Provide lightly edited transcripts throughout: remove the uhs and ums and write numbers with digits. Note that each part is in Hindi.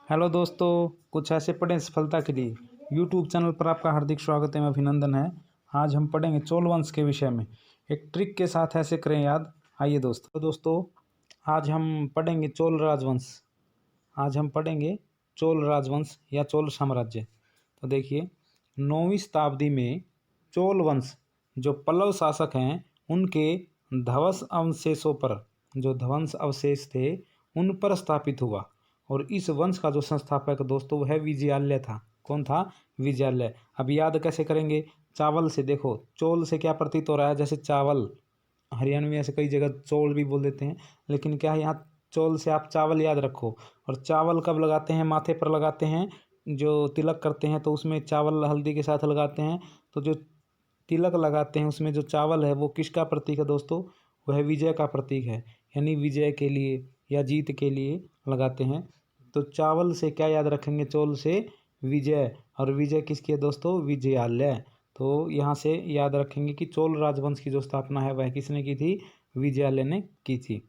हेलो दोस्तों, कुछ ऐसे पढ़ें सफलता के लिए यूट्यूब चैनल पर आपका हार्दिक स्वागत एवं अभिनंदन है। आज हम पढ़ेंगे चोल वंश के विषय में एक ट्रिक के साथ। ऐसे करें याद। आइए दोस्तों, आज हम पढ़ेंगे चोल राजवंश। आज हम पढ़ेंगे चोल राजवंश या चोल साम्राज्य। तो देखिए, 9वीं शताब्दी में चोल वंश जो पल्लव शासक हैं उनके ध्वंस अवशेषों पर, जो ध्वंस अवशेष थे उन पर स्थापित हुआ। और इस वंश का जो संस्थापक दोस्तों वह विजयालय था। कौन था? विजयालय। अब याद कैसे करेंगे? चावल से। देखो, चोल से क्या प्रतीत हो रहा है? जैसे चावल, हरियाणा में ऐसे कई जगह चोल भी बोल देते हैं, लेकिन क्या है यहाँ चोल से आप चावल याद रखो। और चावल कब लगाते हैं? माथे पर लगाते हैं, जो तिलक करते हैं तो उसमें चावल हल्दी के साथ लगाते हैं। तो जो तिलक लगाते हैं उसमें जो चावल है वो किसका प्रतीक है दोस्तों? वह विजय का प्रतीक है, यानी विजय के लिए या जीत के लिए लगाते हैं। तो चावल से क्या याद रखेंगे? चोल से विजय। और विजय किसकी है दोस्तों? विजयालय। तो यहाँ से याद रखेंगे कि चोल राजवंश की जो स्थापना है वह किसने की थी? विजयालय ने की थी।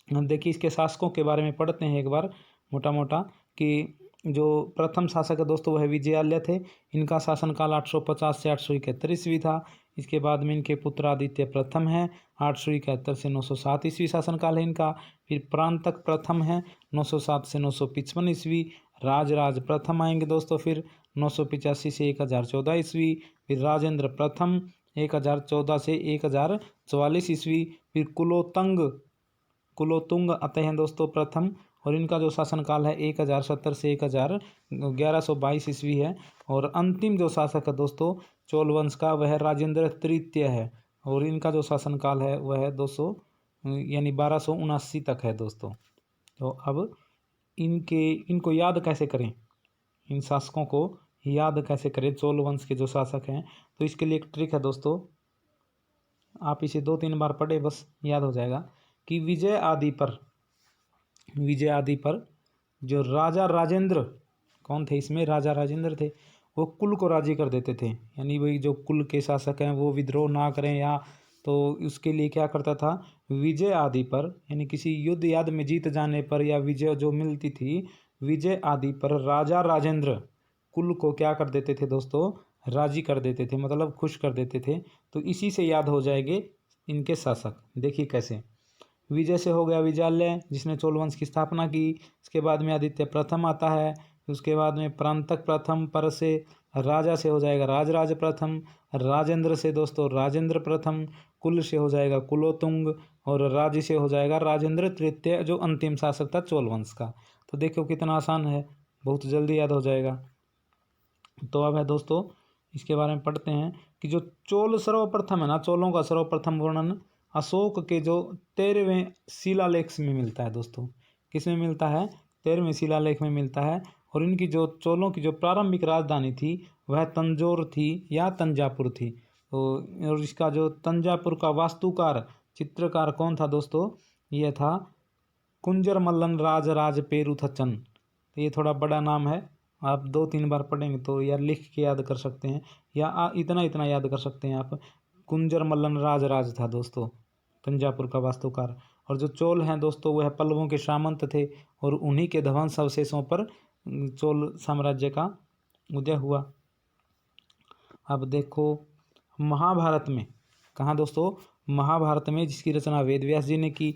हम देखिए इसके शासकों के बारे में पढ़ते हैं एक बार मोटा मोटा, कि जो प्रथम शासक है दोस्तों वह विजयालय थे। इनका शासनकाल 850 से 871 ईस्वी था। इसके बाद में इनके पुत्र आदित्य प्रथम है, 871 से 907 ईस्वी शासनकाल है इनका। फिर प्रांतक प्रथम है, 907 से 955 ईस्वी। राजराज प्रथम आएंगे दोस्तों, फिर 985 से 1014 ईस्वी। फिर राजेंद्र प्रथम 1014 से 1044 ईस्वी। फिर कुलोतुंग आते हैं दोस्तों प्रथम, और इनका जो शासनकाल है 1070 से 1122 ईस्वी है। और अंतिम जो शासक है दोस्तों चोल वंश का वह राजेंद्र तृतीय है, और इनका जो शासनकाल है वह 200 यानी 1279 तक है दोस्तों। तो अब इनको याद कैसे करें? इन शासकों को याद कैसे करें, चोल वंश के जो शासक हैं? तो इसके लिए एक ट्रिक है दोस्तों, आप इसे 2-3 बार पढ़े बस याद हो जाएगा। कि विजय आदि पर जो राजा राजेंद्र, कौन थे इसमें? राजा राजेंद्र थे। वो कुल को राजी कर देते थे, यानी वही जो कुल के शासक हैं वो विद्रोह ना करें, या तो उसके लिए क्या करता था? विजय आदि पर, यानी किसी युद्ध याद में जीत जाने पर या विजय जो मिलती थी, विजय आदि पर राजा राजेंद्र कुल को क्या कर देते थे दोस्तों? राजी कर देते थे, मतलब खुश कर देते थे। तो इसी से याद हो जाएंगे इनके शासक। देखिए कैसे। विजय से हो गया विजयालय जिसने चोल वंश की स्थापना की। इसके बाद में आदित्य प्रथम आता है। उसके बाद में प्रांतक प्रथम पर से राजा से हो जाएगा राजराज प्रथम। राजेंद्र से दोस्तों राजेंद्र प्रथम। कुल से हो जाएगा कुलोतुंग। और राज से हो जाएगा राजेंद्र तृतीय, जो अंतिम शासक था चोल वंश का। तो देखो कितना आसान है, बहुत जल्दी याद हो जाएगा। तो अब है दोस्तों इसके बारे में पढ़ते हैं कि जो चोल सर्वप्रथम है ना, चोलों का सर्वप्रथम वर्णन अशोक के जो 13वें शिलालेख में मिलता है दोस्तों। किस में मिलता है? 13वें शिलालेख में मिलता है। और इनकी जो चोलों की जो प्रारंभिक राजधानी थी वह तंजौर थी या तंजापुर थी। तो और इसका जो तंजापुर का वास्तुकार चित्रकार कौन था दोस्तों? यह था कुंजर मल्लन राज पेरुथचन। तो ये थोड़ा बड़ा नाम है, आप 2-3 बार पढ़ेंगे तो यार लिख के याद कर सकते हैं, या इतना याद कर सकते हैं आप। कुंजर मल्लन राज था दोस्तों, तंजापुर का वास्तुकार। और जो चोल हैं दोस्तों वह पल्लवों के सामंत थे, और उन्हीं के ध्वंस अवशेषों पर चोल साम्राज्य का उदय हुआ। अब देखो महाभारत में, कहाँ दोस्तों? महाभारत में, जिसकी रचना वेद व्यास जी ने की,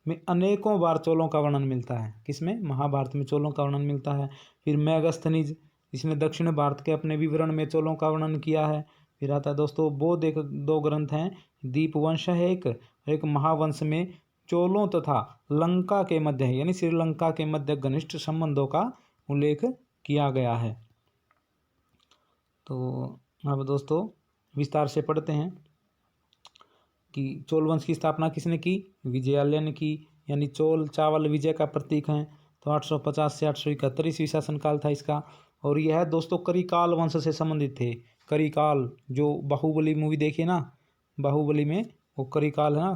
में अनेकों बार चोलों का वर्णन मिलता है। किसमें? महाभारत में चोलों का वर्णन मिलता है। फिर मेगस्थनीज, जिसने दक्षिण भारत के अपने विवरण में चोलों का वर्णन किया है। फिर आता है दोस्तों बौद्ध, एक 2 ग्रंथ हैं, दीपवंश है एक महावंश में चोलों तथा लंका के मध्य, यानी श्रीलंका के मध्य घनिष्ठ संबंधों का उल्लेख किया गया है। तो अब दोस्तों विस्तार से पढ़ते हैं कि चोल वंश की स्थापना किसने की? विजयालय ने की, यानी चोल चावल विजय का प्रतीक हैं। तो 850 से 871 ईस्वी शासनकाल था इसका। और यह दोस्तों करिकाल वंश से संबंधित थे। करिकाल, जो बाहुबली मूवी देखिए ना, बाहुबली में वो करिकाल है ना,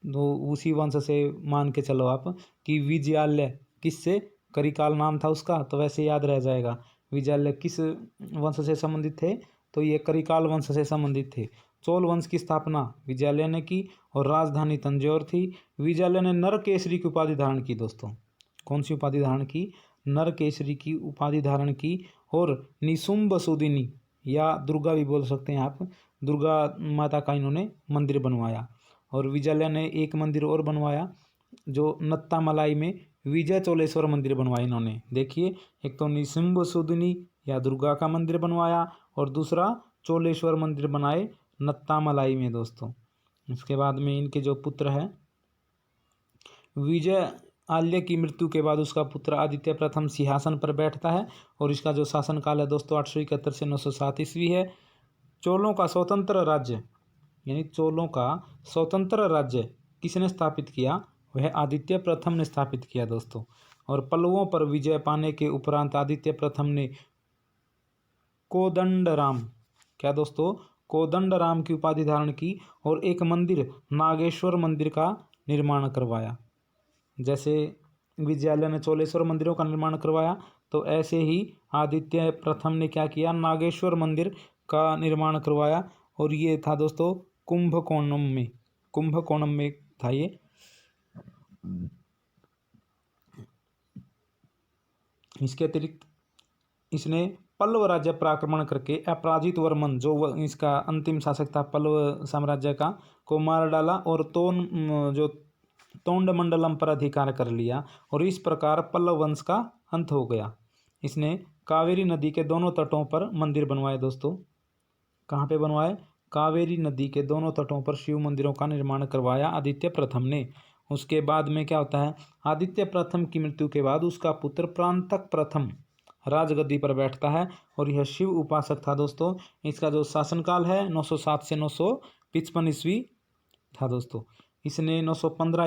तो उसी वंश से मान के चलो आप कि विजयालय किससे? करिकाल नाम था उसका, तो वैसे याद रह जाएगा। विजयालय किस वंश से संबंधित थे? तो ये करिकाल वंश से संबंधित थे। चोल वंश की स्थापना विजयालय ने की, और राजधानी तंजौर थी। विजयालय ने नरकेसरी की उपाधि धारण की दोस्तों। कौन सी उपाधि धारण की? नरकेसरी की उपाधि धारण की। और निशुंभ सुदिनी या दुर्गा भी बोल सकते हैं आप, दुर्गा माता का इन्होंने मंदिर बनवाया। और विजयालय ने एक मंदिर और बनवाया जो नत्तामलाई में विजय चोलेश्वर मंदिर बनवाया इन्होंने। देखिए, एक तो निशुंभ सुदिनी या दुर्गा का मंदिर बनवाया और दूसरा चोलेश्वर मंदिर बनाए नत्तामलाई में दोस्तों। इसके बाद में इनके जो पुत्र है, विजय आल्य की मृत्यु के बाद उसका पुत्र आदित्य प्रथम सिंहासन पर बैठता है और इसका जो शासनकाल है दोस्तों 871 से 907 ईस्वी है। चोलों का स्वतंत्र राज्य यानी चोलों का स्वतंत्र राज्य किसने स्थापित किया? वह आदित्य प्रथम ने स्थापित किया दोस्तों। और पल्लवों पर विजय पाने के उपरांत आदित्य प्रथम ने कोदंडराम, क्या दोस्तों? कोदंडराम की उपाधि धारण की और एक मंदिर नागेश्वर मंदिर का निर्माण करवाया। जैसे विजयालय ने चोलेश्वर मंदिरों का निर्माण करवाया, तो ऐसे ही आदित्य प्रथम ने क्या किया? नागेश्वर मंदिर का निर्माण करवाया। और ये था दोस्तों कुंभकोणम में था ये। इसके अतिरिक्त इसने पल्लव राज्य पर आक्रमण करके अपराजित वर्मन जो इसका अंतिम शासक था पल्लव साम्राज्य का, को मार डाला और तोंडमंडलम पर अधिकार कर लिया और इस प्रकार पल्लव वंश का अंत हो गया। इसने कावेरी नदी के दोनों तटों पर मंदिर बनवाए दोस्तों। कहाँ पे बनवाए? कावेरी नदी के दोनों तटों पर शिव मंदिरों का निर्माण करवाया आदित्य प्रथम ने। उसके बाद में क्या होता है? आदित्य प्रथम की मृत्यु के बाद उसका पुत्र प्रांतक प्रथम राजगद्दी पर बैठता है और यह शिव उपासक था दोस्तों। इसका जो शासनकाल है 907 से 955 ईस्वी था दोस्तों। इसने 915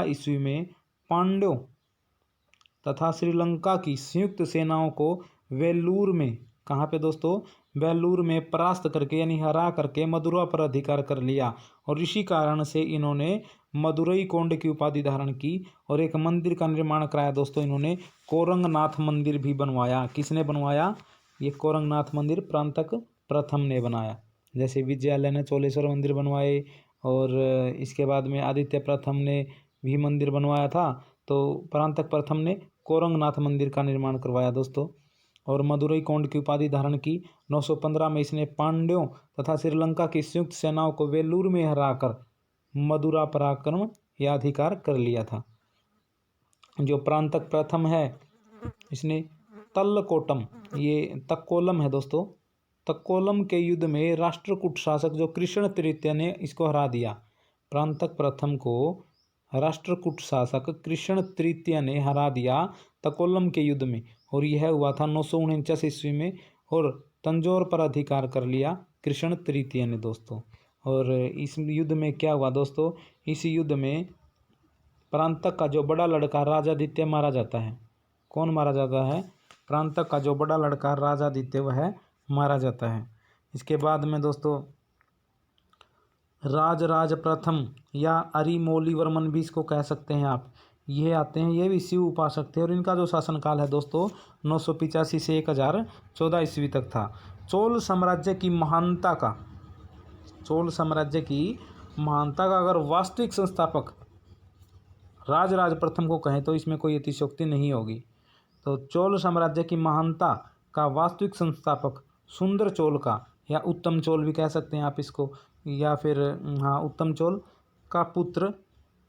ईस्वी में पांड्यों तथा श्रीलंका की संयुक्त सेनाओं को वेल्लूर में, कहाँ पे दोस्तों? वेल्लूर में परास्त करके यानी हरा करके मदुरा पर अधिकार कर लिया और इसी कारण से इन्होंने मदुरई कोंड की उपाधि धारण की और एक मंदिर का निर्माण कराया दोस्तों। इन्होंने कोरंगनाथ मंदिर भी बनवाया। किसने बनवाया? ये कोरंगनाथ मंदिर प्रांतक प्रथम ने बनाया। जैसे विजयालय ने चोलेश्वर मंदिर बनवाए और इसके बाद में आदित्य प्रथम ने भी मंदिर बनवाया था, तो प्रांतक प्रथम ने कोरंगनाथ मंदिर का निर्माण करवाया दोस्तों। और मदुरई कोंड की उपाधि धारण की। 915 में इसने पांड्यों तथा श्रीलंका की संयुक्त सेनाओं को वेल्लूर में हराकर मदुरा पर आक्रमण या अधिकार कर लिया था। जो प्रांतक प्रथम है इसने तल्लकोटम, ये तक्कोलम है दोस्तों, तक्कोलम के युद्ध में राष्ट्रकूट शासक जो कृष्ण तृतीय ने इसको हरा दिया। प्रांतक प्रथम को राष्ट्रकूट शासक कृष्ण तृतीय ने हरा दिया तक्कोलम के युद्ध में और यह हुआ था 949 ईस्वी में और तंजौर पर अधिकार कर लिया कृष्ण तृतीय ने दोस्तों। और इस युद्ध में क्या हुआ दोस्तों? इस युद्ध में प्रांतक का जो बड़ा लड़का राजादित्य मारा जाता है। कौन मारा जाता है? प्रांतक का जो बड़ा लड़का राजादित्य वह मारा जाता है। इसके बाद में दोस्तों राज प्रथम या अरिमोली वर्मन भी इसको कह सकते हैं आप, ये आते हैं, ये भी शिव उपासक थे और इनका जो शासनकाल है दोस्तों 985 से 1014 ईस्वी तक था। चोल साम्राज्य की महानता का अगर वास्तविक संस्थापक राज प्रथम को कहें तो इसमें कोई अतिशयोक्ति नहीं होगी। तो चोल साम्राज्य की महानता का वास्तविक संस्थापक सुंदर चोल का या उत्तम चोल भी कह सकते हैं आप इसको, या फिर उत्तम चोल का पुत्र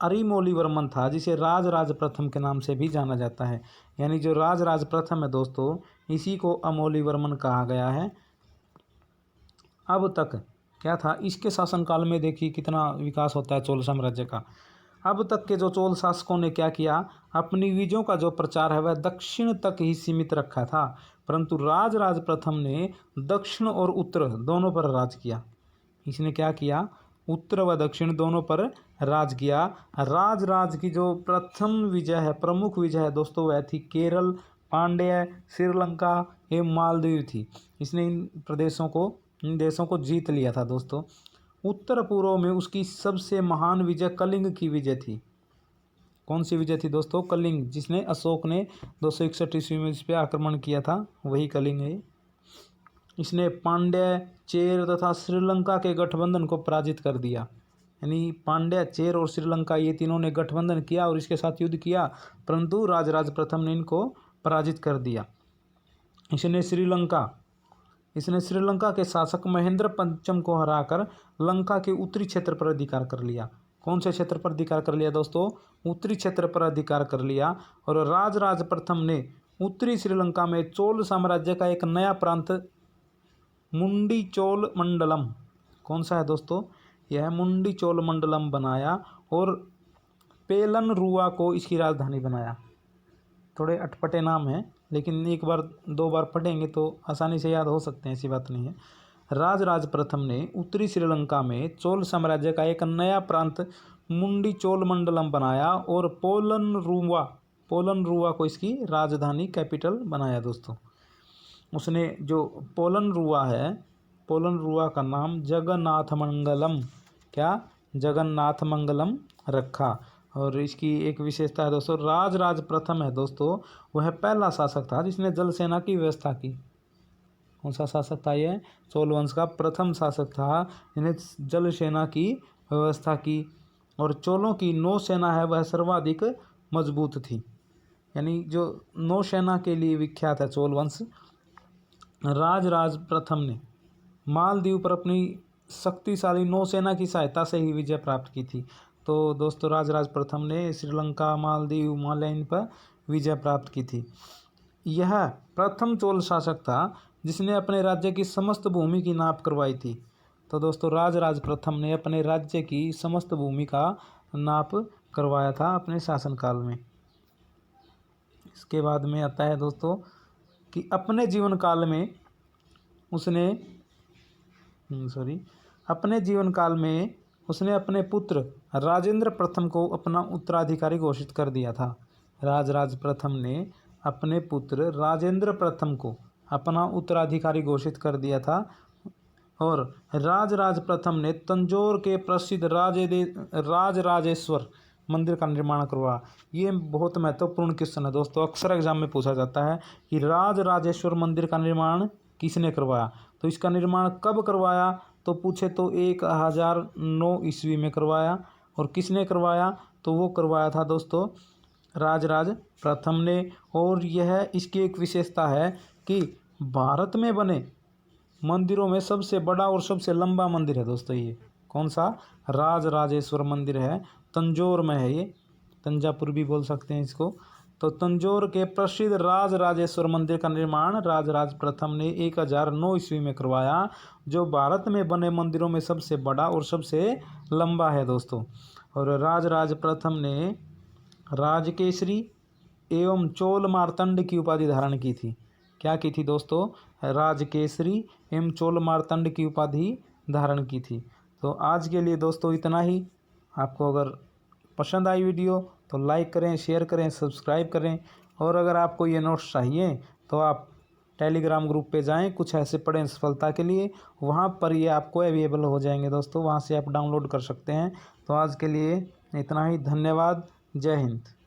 अरिमोली वर्मन था, जिसे राज प्रथम के नाम से भी जाना जाता है। यानी जो राज प्रथम है दोस्तों इसी को अमोली वर्मन कहा गया है। अब तक क्या था? इसके शासनकाल में देखिए कितना विकास होता है चोल साम्राज्य का। अब तक के जो चोल शासकों ने क्या किया? अपनी विजयों का जो प्रचार है वह दक्षिण तक ही सीमित रखा था, परंतु राज प्रथम ने दक्षिण और उत्तर दोनों पर राज किया। इसने क्या किया? उत्तर व दक्षिण दोनों पर राज किया। राज की जो प्रथम विजय है, प्रमुख विजय है दोस्तों, वह थी केरल, पांड्य, श्रीलंका एवं मालदीव थी। इसने इन देशों को जीत लिया था दोस्तों। उत्तर पूर्व में उसकी सबसे महान विजय कलिंग की विजय थी। कौन सी विजय थी दोस्तों? कलिंग, जिसने अशोक ने 261 ईस्वी में इस पर आक्रमण किया था, वही कलिंग है। इसने पांड्य, चेर तथा श्रीलंका के गठबंधन को पराजित कर दिया। यानी पांड्या, चेर और श्रीलंका ये तीनों ने गठबंधन किया और इसके साथ युद्ध किया, परंतु राजराज प्रथम ने इनको पराजित कर दिया। इसने श्रीलंका के शासक महेंद्र पंचम को हराकर लंका के उत्तरी क्षेत्र पर अधिकार कर लिया। कौन से क्षेत्र पर अधिकार कर लिया दोस्तों? उत्तरी क्षेत्र पर अधिकार कर लिया। और राजराज प्रथम ने उत्तरी श्रीलंका में चोल साम्राज्य का एक नया प्रांत मुंडी चोल मंडलम, कौन सा है दोस्तों? यह मुंडी चोल मंडलम बनाया और पेलनरुआ को इसकी राजधानी बनाया। थोड़े अटपटे नाम हैं, लेकिन एक बार दो बार पढ़ेंगे तो आसानी से याद हो सकते हैं, ऐसी बात नहीं है। राजराज प्रथम ने उत्तरी श्रीलंका में चोल साम्राज्य का एक नया प्रांत मुंडी चोल मंडलम बनाया और पोलनरुआ को इसकी राजधानी कैपिटल बनाया दोस्तों। उसने जो पोलनरुआ का नाम जगन्नाथ मंगलम रखा। और इसकी एक विशेषता है दोस्तों, राजराज प्रथम है दोस्तों, वह पहला शासक था जिसने जल सेना की व्यवस्था की। कौन सा शासक था यह? चोल वंश का प्रथम शासक था जिन्हें जल सेना की व्यवस्था की। और चोलों की नौसेना है वह सर्वाधिक मजबूत थी, यानी जो नौसेना के लिए विख्यात है चोल वंश। राजराज प्रथम ने मालदीव पर अपनी शक्तिशाली नौसेना की सहायता से ही विजय प्राप्त की थी। तो दोस्तों राजराज प्रथम ने श्रीलंका, मालदीव, मालदीव पर विजय प्राप्त की थी। यह प्रथम चोल शासक था जिसने अपने राज्य की समस्त भूमि की नाप करवाई थी। तो दोस्तों राजराज प्रथम ने अपने राज्य की समस्त भूमि का नाप करवाया था अपने शासनकाल में। इसके बाद में आता है दोस्तों कि अपने जीवन काल में उसने अपने पुत्र राजेंद्र प्रथम को अपना उत्तराधिकारी घोषित कर दिया था। राजराज प्रथम ने अपने पुत्र राजेंद्र प्रथम को अपना उत्तराधिकारी घोषित कर दिया था। और राजराज प्रथम ने तंजौर के प्रसिद्ध राजराजेश्वर मंदिर का निर्माण करवाया। ये बहुत महत्वपूर्ण क्वेश्चन है दोस्तों, अक्सर एग्जाम में पूछा जाता है कि राजराजेश्वर मंदिर का निर्माण किसने करवाया। तो इसका निर्माण कब करवाया? तो पूछे तो 1009 ईस्वी में करवाया। और किसने करवाया? तो वो करवाया था दोस्तों राजराज प्रथम ने। और यह इसकी एक विशेषता है कि भारत में बने मंदिरों में सबसे बड़ा और सबसे लंबा मंदिर है दोस्तों ये। कौन सा? राजराजेश्वर मंदिर है, तंजौर में है ये, तंजापुर भी बोल सकते हैं इसको। तो तंजौर के प्रसिद्ध राजराजेश्वर मंदिर का निर्माण राजराज प्रथम ने 1009 ईस्वी में करवाया, जो भारत में बने मंदिरों में सबसे बड़ा और सबसे लंबा है दोस्तों। और राजराज प्रथम ने राजकेसरी एवं चोल मार्तंड की उपाधि धारण की थी। क्या की थी दोस्तों? राजकेसरी एवं चोल मार्तंड की उपाधि धारण की थी। तो आज के लिए दोस्तों इतना ही। आपको अगर पसंद आई वीडियो तो लाइक करें, शेयर करें, सब्सक्राइब करें। और अगर आपको ये नोट्स चाहिए तो आप टेलीग्राम ग्रुप पे जाएं, कुछ ऐसे पढ़ें सफलता के लिए, वहाँ पर ये आपको अवेलेबल हो जाएंगे दोस्तों, वहाँ से आप डाउनलोड कर सकते हैं। तो आज के लिए इतना ही। धन्यवाद। जय हिंद।